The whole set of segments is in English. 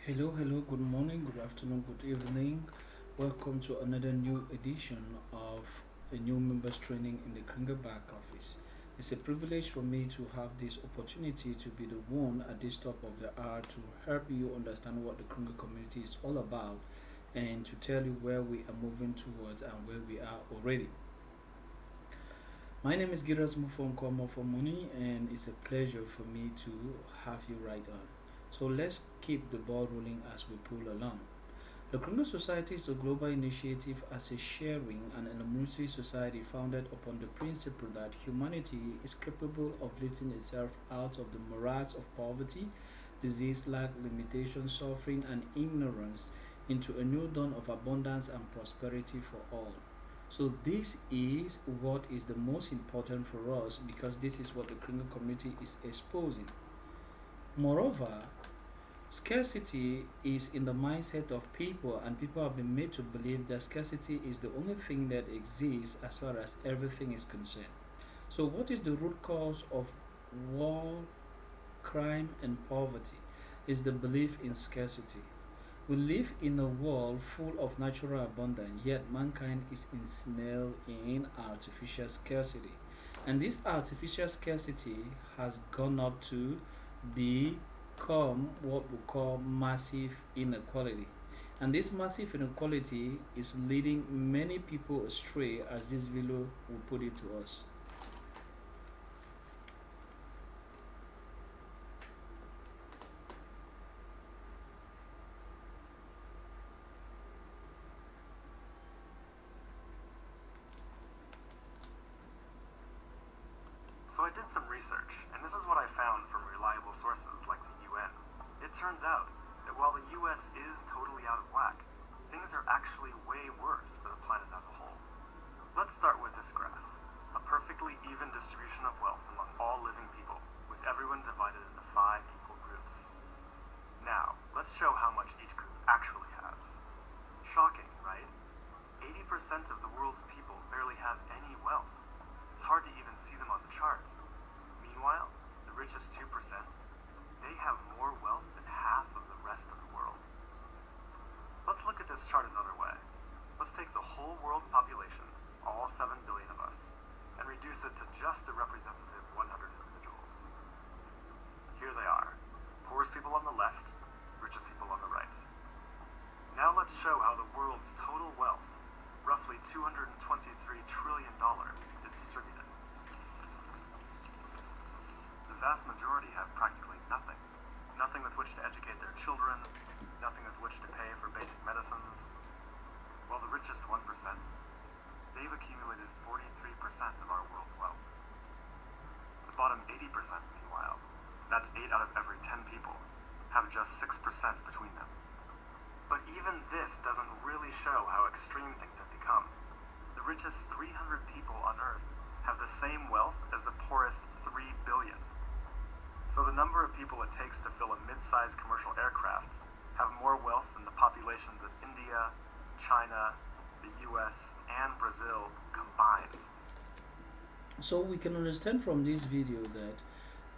Hello, good morning, good afternoon, good evening. Welcome to another new edition of a new members training in the Kringer back office. It's a privilege for me to have this opportunity to be the one at this top of the hour to help you understand what the Kringer community is all about and to tell you where we are moving towards and where we are already. My name is Giras Mufon Komo for Money, and it's a pleasure for me to have you right on. So let's keep the ball rolling as we pull along. The Criminal Society is a global initiative as a sharing and anonymity society founded upon the principle that humanity is capable of lifting itself out of the morass of poverty, disease, lack, limitation, suffering, and ignorance into a new dawn of abundance and prosperity for all. So this is what is the most important for us because this is what the criminal community is exposing. Moreover, scarcity is in the mindset of people, and people have been made to believe that scarcity is the only thing that exists as far as everything is concerned. So, what is the root cause of war, crime, and poverty? Is the belief in scarcity. We live in a world full of natural abundance, yet mankind is ensnared in artificial scarcity. And this artificial scarcity has gone up to become what we call massive inequality. And this massive inequality is leading many people astray, as this video will put it to us. So I did some research, and this is what I found from reliable sources like the UN. It turns out that while the US is totally out of whack, things are actually way worse for the planet as a whole. Let's start with this graph, a perfectly even distribution of wealth among all living people, with everyone divided into 5 equal groups. Now, let's show how much each group actually has. Shocking, right? 80% of the world's people barely have any wealth. It's hard to even see them on the charts. Meanwhile, the richest 2%, they have more wealth than half of the rest of the world. Let's look at this chart another way. Let's take the whole world's population, all 7 billion of us, and reduce it to just a representative 100 individuals. Here they are. Poorest people on the left, richest people on the right. Now let's show how the world's total wealth, roughly $223 trillion, is distributed. The vast majority have practically nothing. Nothing with which to educate their children, nothing with which to pay for basic medicines. While the richest 1%, they've accumulated 43% of our world's wealth. The bottom 80%, meanwhile, that's 8 out of every 10 people, have just 6% between them. But even this doesn't really show how extreme things have become. The richest 300 people on Earth have the same wealth as the poorest 3 billion. So the number of people it takes to fill a mid-sized commercial aircraft have more wealth than the populations of India, China, the US, and Brazil combined. So we can understand from this video that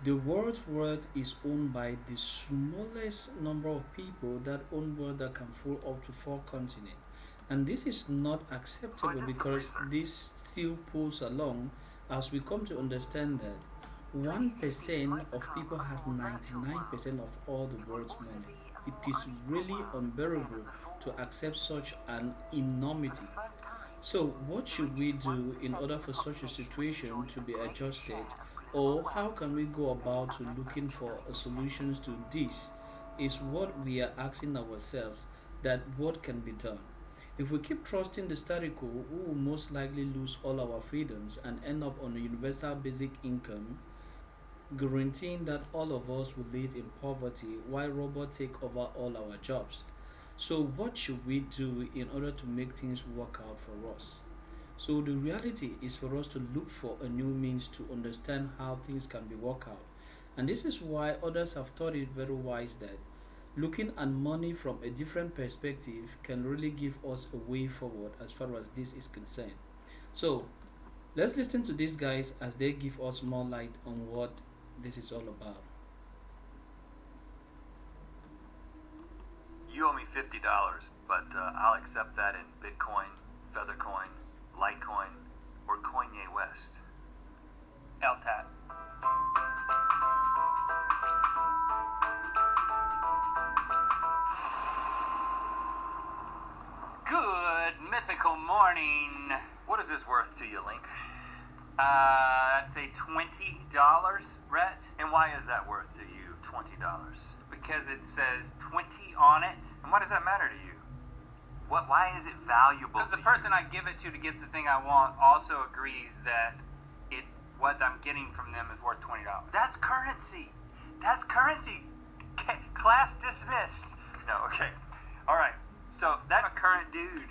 the world's wealth is owned by the smallest number of people that own wealth that can fill up to 4 continents. And this is not acceptable because this still pulls along as we come to understand that 1% of people has 99% of all the world's money. It is really unbearable to accept such an enormity. So, what should we do in order for such a situation to be adjusted, or how can we go about to looking for a solutions to this? Is what we are asking ourselves that what can be done. If we keep trusting the status quo, we will most likely lose all our freedoms and end up on a universal basic income, guaranteeing that all of us will live in poverty while robots take over all our jobs. So, what should we do in order to make things work out for us? So, the reality is for us to look for a new means to understand how things can be worked out. And this is why others have thought it very wise that looking at money from a different perspective can really give us a way forward as far as this is concerned. So, let's listen to these guys as they give us more light on what this is all about. $50, but I'll accept that in Bitcoin, Feathercoin, Litecoin, or Kanye West. LTAT. Good mythical morning. What is this worth to you, Link? I'd say $20, Rhett. And why is that worth to you, $20? Because it says 20 on it. And why does that matter to you? Why is it valuable Because to the you? person I give it to get the thing I want also agrees that it's what I'm getting from them is worth $20. That's currency. That's currency. Class dismissed. No, okay. All right. So I'm a current dude.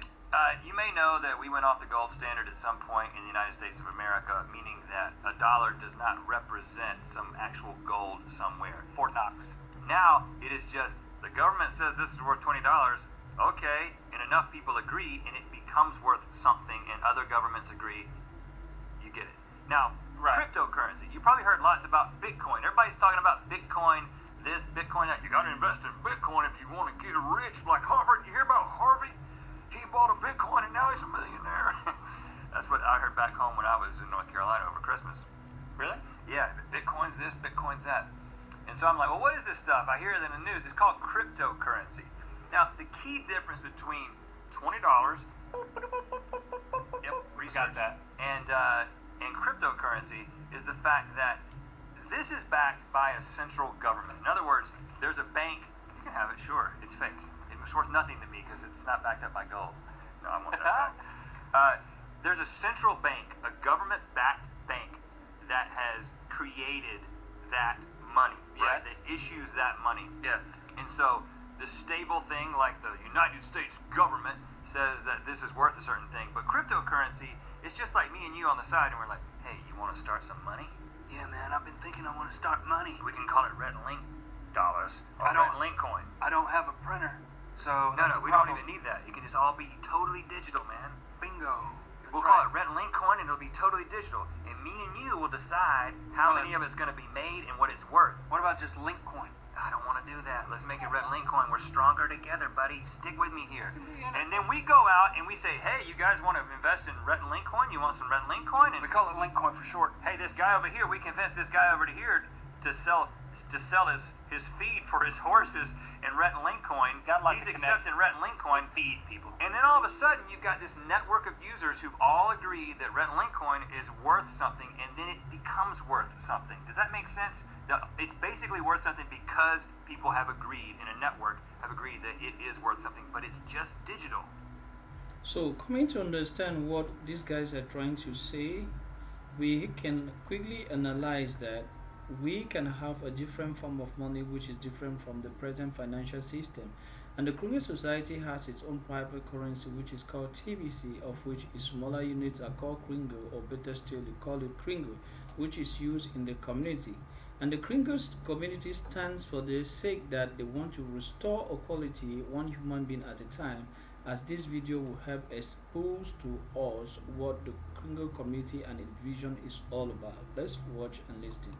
you may know that we went off the gold standard at some point in the United States of America, meaning that a dollar does not represent some actual gold somewhere. Fort Knox. Now it is just the government says this is worth $20. Okay, and enough people agree, and it becomes worth something, and other governments agree. You get it. Now, Right. cryptocurrency. You probably heard lots about Bitcoin. Everybody's talking about Bitcoin, this, Bitcoin that. You got to invest in Bitcoin if you want to get rich. Like Harvard. You hear about Harvey? He bought a Bitcoin and now he's a millionaire. That's what I heard back home when I was in North Carolina over Christmas. Really? Yeah, Bitcoin's this, Bitcoin's that. And so I'm like, well, what is this stuff? I hear it in the news. It's called cryptocurrency. Now, the key difference between $20, yep, research, Got that. And cryptocurrency is the fact that this is backed by a central government. In other words, there's a bank. You can have it, sure. It's fake. It's worth nothing to me because it's not backed up by gold. No, I want that back. There's a central bank, a government-backed bank that has created that money, right? Yes. That issues that money. Yes. And so the stable thing, like the United States government, says that this is worth a certain thing. But cryptocurrency is just like me and you on the side, and we're like, hey, you want to start some money? Yeah, man, I've been thinking I want to start money. We can call it Red Link dollars or I don't- Red Link coin. I don't have a printer, so No, we don't even need that. It can just all be totally digital, man. Bingo. We'll call it Red Link coin, and it'll be totally digital. And me and you will decide how many of it's going to be made and what it's worth. What about just Link coin? I don't want to do that. Let's make it Red Link coin. We're stronger together, buddy. Stick with me here. And then we go out and we say, hey, you guys want to invest in Red Link coin? You want some Red Link coin? And We call it Link coin for short. hey, this guy over here, we convinced this guy over here to sell his feed for his horses in Red Link coin. Got lots He's of accepting Red Link coin. Feed people. And then all of a sudden, you've got this network of users who've all agreed that Red Link coin is worth something, and then it becomes worth something. Does that make sense? It's basically worth something because people have agreed, in a network, have agreed that it is worth something, but it's just digital. So, coming to understand what these guys are trying to say, we can quickly analyze that we can have a different form of money which is different from the present financial system. And the Kringle Society has its own private currency which is called TBC, of which its smaller units are called Kringle, or better still, they call it Kringle, which is used in the community. And the Kringle community stands for the sake that they want to restore equality one human being at a time, as this video will help expose to us what the Kringle community and its vision is all about. Let's watch and listen.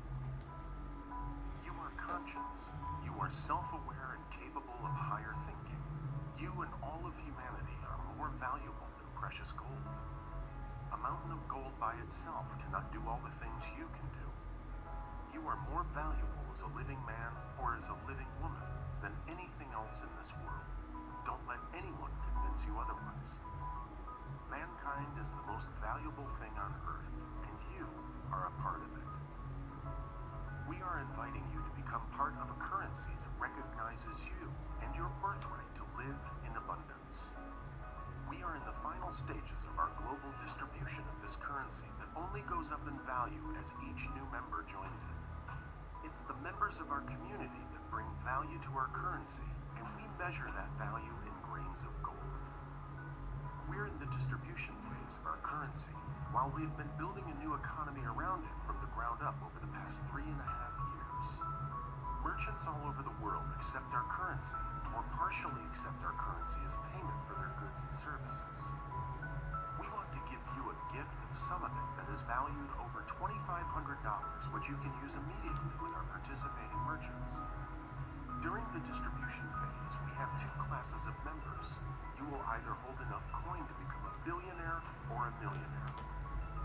You are conscious. You are self-aware and capable of higher thinking. You and all of humanity are more valuable than precious gold. A mountain of gold by itself cannot do all the things you can do. You are more valuable as a living man or as a living woman than anything else in this world. Don't let anyone convince you otherwise. Mankind is the most valuable thing on earth, and you are a part of it. We are inviting you to become part of a currency that recognizes you and your birthright to live in abundance. We are in the final stages of our global distribution of this currency that only goes up in value as each new member joins it. It's the members of our community that bring value to our currency, and we measure that value in grains of gold. We're in the distribution phase of our currency, while we've been building a new economy around it from the ground up over the past 3.5 years. Merchants all over the world accept our currency, or partially accept our currency as payment for their goods and services. We want to give you a gift of some of it that is valued over $2,500, which you can use immediately with our participating merchants. During the distribution phase, we have two classes of members. You will either hold enough coin to become a billionaire or a millionaire.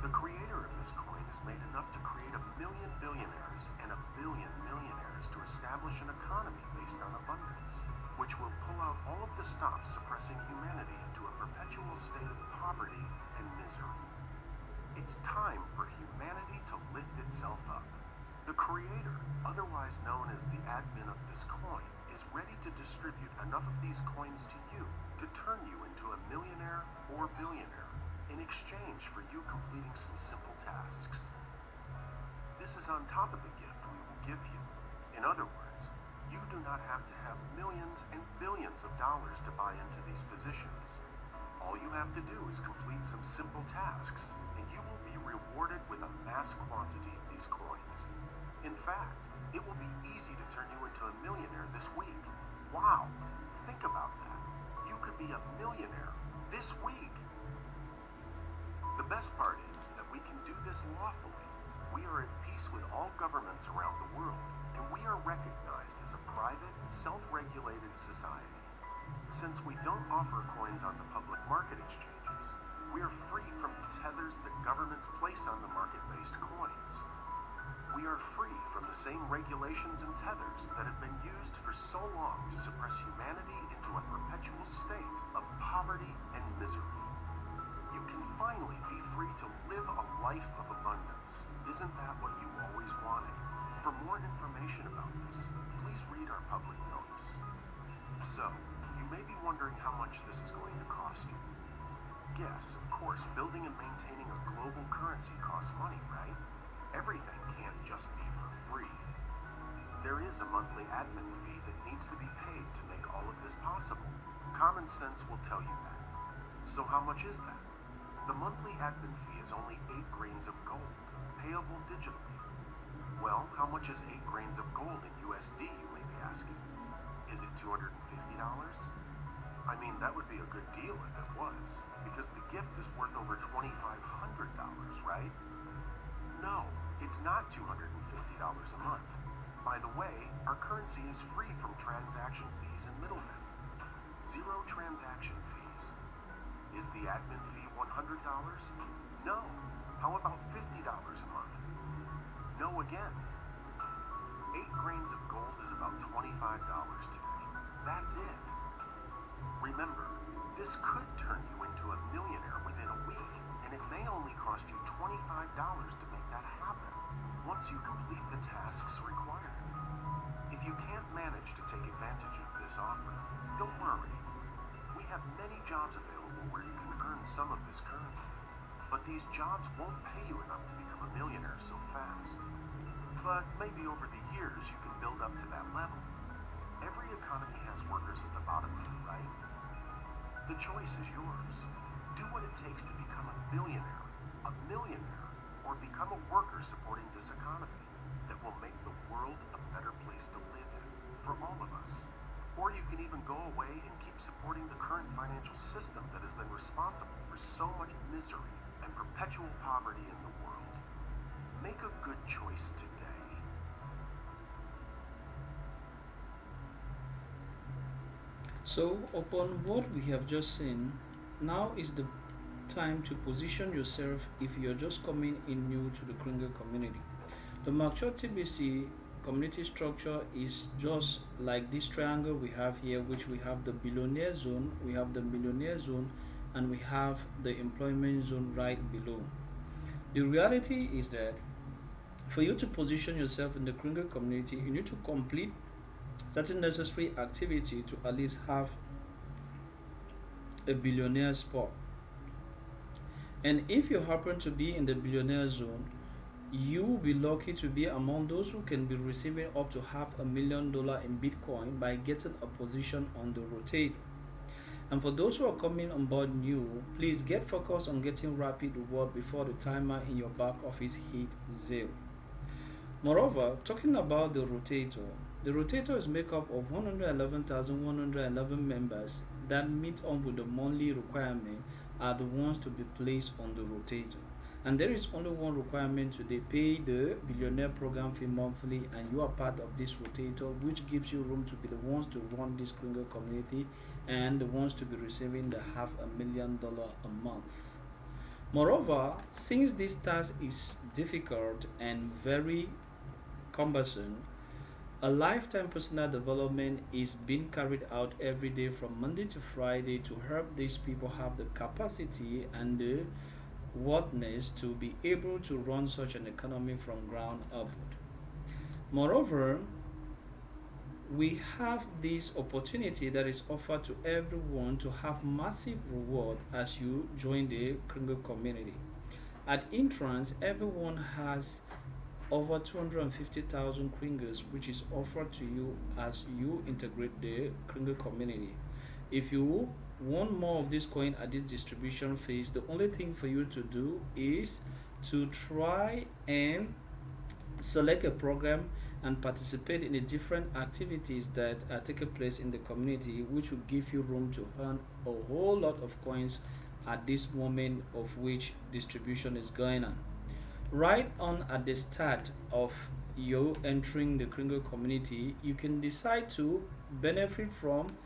The creator of this coin has made enough to create a million billionaires and a billion millionaires to establish an economy based on abundance, which will pull out all of the stops suppressing humanity into a perpetual state of poverty and misery. It's time for humanity to lift itself up. The creator, otherwise known as the admin of this coin, is ready to distribute enough of these coins to you to turn you into a millionaire or billionaire in exchange for you completing some simple tasks. This is on top of the gift we will give you. In other words, you do not have to have millions and billions of dollars to buy into these positions. All you have to do is complete some simple tasks, and you will be rewarded with a mass quantity of these coins. In fact, it will be easy to turn you into a millionaire this week. Wow! Think about that. You could be a millionaire this week. The best part is that we can do this lawfully. We are at peace with all governments around the world, and we are recognized as a private, self-regulated society. Since we don't offer coins on the public market exchanges, we are free from the tethers that governments place on the market-based coins. We are free from the same regulations and tethers that have been used for so long to suppress humanity into a perpetual state of poverty and misery. You can finally be free to live a life of abundance. Isn't that what you always wanted? For more information about this, please read our public notice. So, you may be wondering how much this is going to cost you. Yes, of course, building and maintaining a global currency costs money, right? Everything can't just be for free. There is a monthly admin fee that needs to be paid to make all of this possible. Common sense will tell you that. So how much is that? The monthly admin fee is only 8 grains of gold, payable digitally. Well, how much is 8 grains of gold in USD, you may be asking? Is it $250? I mean, that would be a good deal if it was, because the gift is worth over $2,500, right? No, it's not $250 a month. By the way, our currency is free from transaction fees and middlemen. 0 transaction fees. Is the admin fee $100? No. How about $50 a month? No again. 8 grains of gold is about $25 today. That's it. Remember, this could turn you into a millionaire within a week, and it may only cost you $25 to make that happen once you complete the tasks required. If you can't manage to take advantage of this offer, don't worry. We have many jobs available where you can earn some of this currency, but these jobs won't pay you enough to become a millionaire so fast. But maybe over the years you can build up to that level. Every economy has workers at the bottom of it, right? The choice is yours. Do what it takes to become a billionaire, a millionaire, or become a worker supporting this economy that will make the world a better place to live in for all of us. Or you can even go away and keep supporting the current financial system that has been responsible for so much misery and perpetual poverty in the world. Make a good choice today. So, upon what we have just seen, now is the time to position yourself if you're just coming in new to the Kringle community. The mature TBC community structure is just like this triangle we have here, which we have the billionaire zone, we have the millionaire zone, and we have the employment zone right below. The reality is that for you to position yourself in the Kringle community, you need to complete certain necessary activity to at least have a billionaire spot. And if you happen to be in the billionaire zone, you will be lucky to be among those who can be receiving up to $500,000 in Bitcoin by getting a position on the rotator. And for those who are coming on board new, please get focused on getting rapid reward before the timer in your back office hit 0. Moreover, talking about the rotator is made up of 111,111 members that meet up with the monthly requirement are the ones to be placed on the rotator. And there is only one requirement today: pay the billionaire program fee monthly, and you are part of this rotator, which gives you room to be the ones to run this criminal community and the ones to be receiving the $500,000 a month. Moreover, since this task is difficult and very cumbersome, a lifetime personal development is being carried out every day from Monday to Friday to help these people have the capacity and the worthiness to be able to run such an economy from ground upward. Moreover, we have this opportunity that is offered to everyone to have massive reward as you join the criminal community. At entrance, everyone has over 250,000 kringles, which is offered to you as you integrate the kringle community. If you want more of this coin at this distribution phase, the only thing for you to do is to try and select a program and participate in the different activities that are taking place in the community, which will give you room to earn a whole lot of coins at this moment of which distribution is going on. Right on at the start of you entering the Kringle community, you can decide to benefit from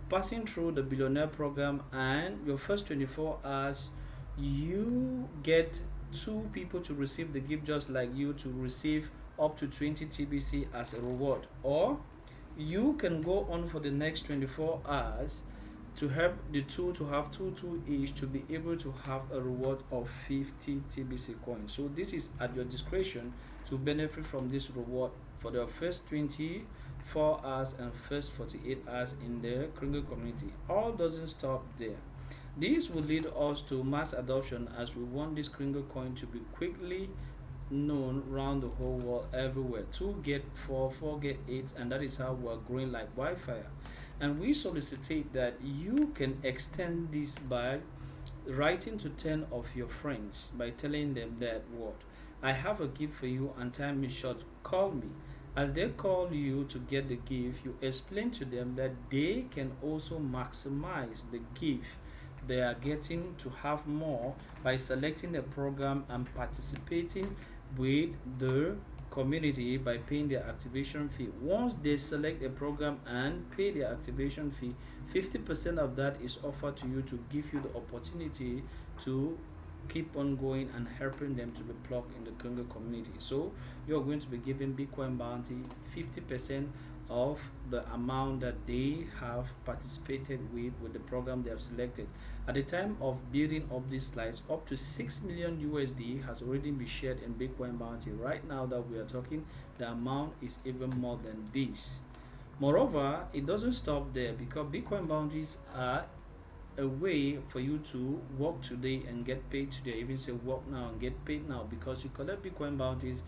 passing through the billionaire program, and your first 24 hours you get two people to receive the gift just like you to receive up to 20 TBC as a reward, or you can go on for the next 24 hours to help the two to have two each to be able to have a reward of 50 TBC coins. So this is at your discretion to benefit from this reward for the first 24 hours and first 48 hours in the Kringle community. All doesn't stop there. This will lead us to mass adoption as we want this Kringle coin to be quickly known around the whole world everywhere. 2 get 4, 4 get 8, and that is how we're growing like wildfire. And we solicitate that you can extend this by writing to 10 of your friends by telling them that what I have a gift for you and time is short, call me. As they call you to get the gift, you explain to them that they can also maximize the gift they are getting to have more by selecting a program and participating with the community by paying their activation fee. Once they select a program and pay their activation fee, 50% of that is offered to you to give you the opportunity to keep on going and helping them to be plugged in the Congo community. So you're going to be giving Bitcoin Bounty 50% of the amount that they have participated with the program they have selected. At the time of building up these slides, up to 6 million USD has already been shared in Bitcoin Bounty. Right now that we are talking, the amount is even more than this. Moreover, it doesn't stop there, because Bitcoin bounties are a way for you to work today and get paid today. Even say work now and get paid now, because you collect Bitcoin bounties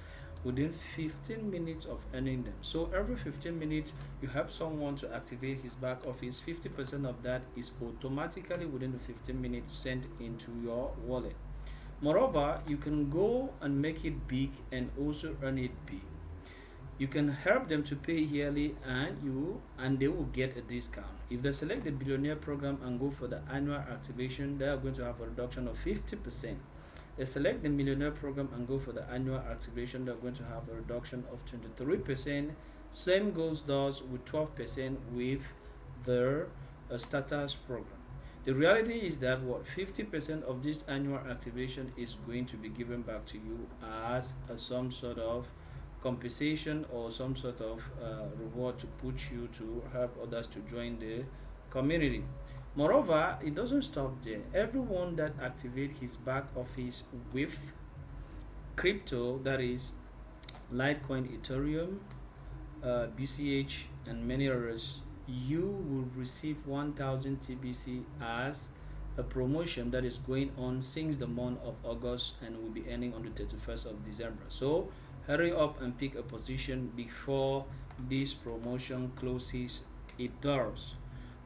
within 15 minutes of earning them. So every 15 minutes you help someone to activate his back office, 50% of that is automatically within the 15 minutes sent into your wallet. Moreover, you can go and make it big and also earn it big. You can help them to pay yearly, and they will get a discount. If they select the billionaire program and go for the annual activation, they are going to have a reduction of 50%. They select the millionaire program and go for the annual activation, they're going to have a reduction of 23%. Same goes does with 12% with their starters program. The reality is that what 50% of this annual activation is going to be given back to you as some sort of compensation or some sort of reward to push you to help others to join the community. Moreover, it doesn't stop there. Everyone that activates his back office with crypto, that is Litecoin, Ethereum, BCH, and many others, you will receive 1000 TBC as a promotion that is going on since the month of August and will be ending on the 31st of December. So hurry up and pick a position before this promotion closes. It does.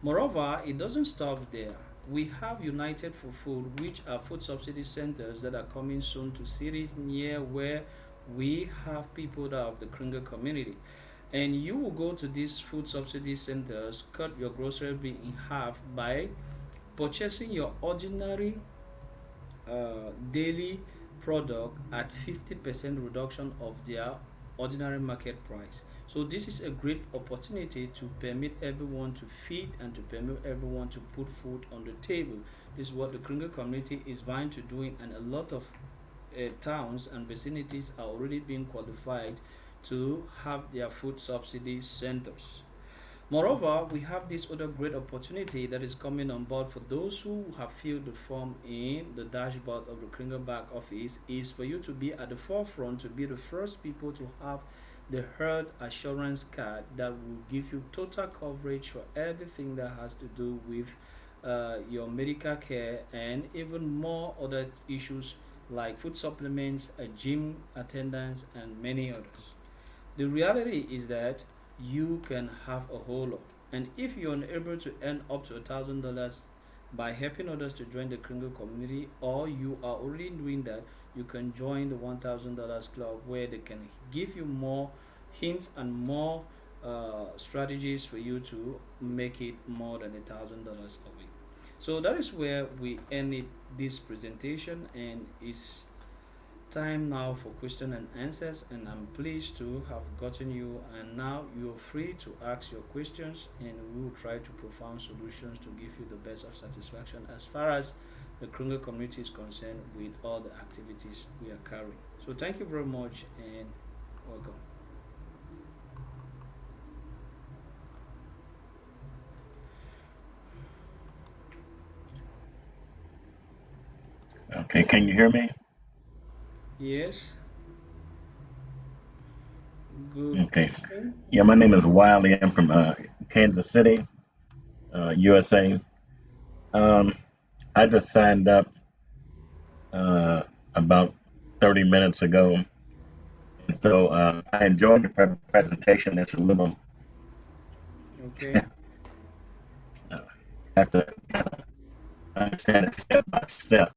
Moreover, it doesn't stop there. We have United for Food, which are food subsidy centers that are coming soon to cities near where we have people that are of the Kringle community. And you will go to these food subsidy centers, cut your grocery bill in half by purchasing your ordinary daily product at 50% reduction of their ordinary market price. So this is a great opportunity to permit everyone to feed and to permit everyone to put food on the table. This is what the Kringle community is vying to doing, and a lot of towns and vicinities are already being qualified to have their food subsidy centers. Moreover, we have this other great opportunity that is coming on board for those who have filled the form in the dashboard of the Kringle back office, is for you to be at the forefront, to be the first people to have the health assurance card that will give you total coverage for everything that has to do with your medical care and even more other issues like food supplements, gym attendance, and many others. The reality is that you can have a whole lot. And if you're unable to earn up to $1,000 by helping others to join the Kringle community, or you are already doing that, you can join the $1,000 club where they can give you more hints and more strategies for you to make it more than $1,000 a week. So that is where we end it, this presentation, and it's time now for question and answers, and I'm pleased to have gotten you, and now you're free to ask your questions and we will try to provide solutions to give you the best of satisfaction as far as the Kringle community is concerned with all the activities we are carrying. So thank you very much and welcome. Okay, can you hear me? Yes, good Okay. evening. Yeah, my name is Wiley. I'm from Kansas City, USA. Um, I just signed up uh, about 30 minutes ago, and so I enjoyed the presentation. It's a little Okay. have to kind of understand it step by step.